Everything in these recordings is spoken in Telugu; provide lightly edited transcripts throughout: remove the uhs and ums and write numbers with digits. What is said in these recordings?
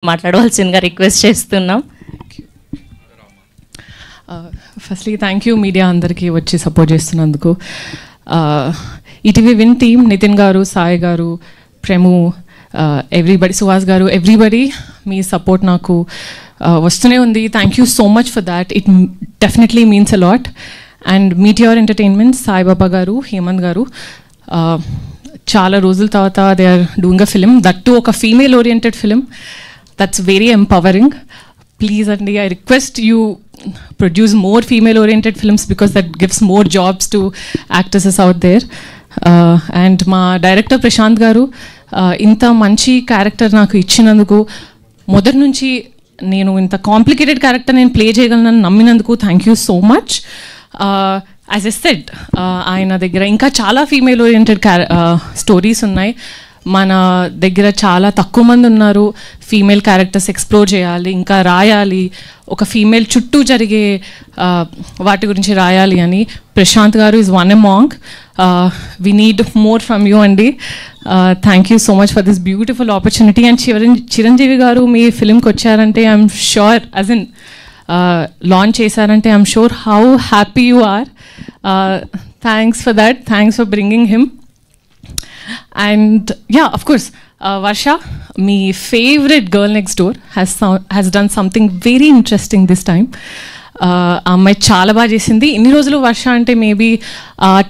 మాట్లాడవలసిందిగా రిక్వెస్ట్ చేస్తున్నాం. ఫస్ట్లీ థ్యాంక్ యూ మీడియా అందరికీ వచ్చి సపోర్ట్ చేస్తున్నందుకు. ఈటీవీ విన్ టీమ్, నితిన్ గారు, సాయి గారు, ప్రేము, ఎవ్రీబడి, సుహాస్ గారు, ఎవ్రీబడి మీ సపోర్ట్ నాకు వస్తూనే ఉంది. Thank you so much for that. It definitely means a lot. And MTR entertainment, Saibaba garu, Hemant garu, చాలా రోజుల తర్వాత they are doing a film, that too ఒక female oriented film. That's very empowering. Please, Andy, I request you produce more female-oriented films because that gives more jobs to actresses out there. And my director Prashant Garu, inta manchi character naaku ichinanduku, modar nunchi nenu inta complicated character nenu play cheyagalanu namminanduku thank you so much. As I said, ayana daggara inka chaala female-oriented stories unnai. మన దగ్గర చాలా తక్కువ మంది ఉన్నారు ఫీమేల్ క్యారెక్టర్స్ ఎక్స్ప్లోర్ చేయాలి, ఇంకా రాయాలి, ఒక ఫీమేల్ చుట్టూ జరిగే వాటి గురించి రాయాలి అని. Prashant garu is one among. We need more from you అండి. Thank you so much for this beautiful opportunity. And Chiranjeevi garu మీ ఫిలింకి వచ్చారంటే I'm sure, as in launch చేశారంటే I'm sure how happy you are. Thanks for that. Thanks for bringing him. And yeah, of course, Varsha, my favorite girl next door, has done something very interesting this time. అమ్మాయి చాలా బాగా చేసింది. ఇన్ని రోజులు వర్ష అంటే మేబీ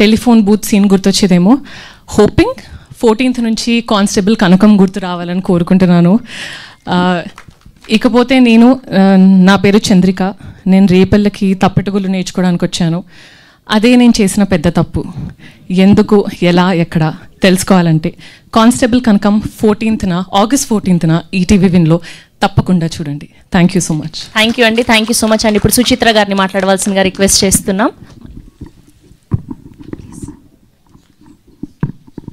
టెలిఫోన్ బూత్ సీన్ గుర్తొచ్చేదేమో. హోపింగ్ 14th నుంచి కానిస్టేబుల్ కనకం గుర్తు రావాలని కోరుకుంటున్నాను. ఇకపోతే నా పేరు చంద్రిక. నేను రేపల్లకి తప్పెటగులు నేర్చుకోవడానికి వచ్చాను. అదే నేను చేసిన పెద్ద తప్పు. ఎందుకు, ఎలా, ఎక్కడ తెలుసుకోవాలంటే కానిస్టేబుల్ కనకం ఆగస్ట్ 14th ఈటీవీ విన్లో తప్పకుండా చూడండి. Thank you so much. Thank you అండి. థ్యాంక్ యూ సో మచ్ అండి. ఇప్పుడు సుచిత్ర గారిని మాట్లాడవలసిందిగా రిక్వెస్ట్ చేస్తున్నాం.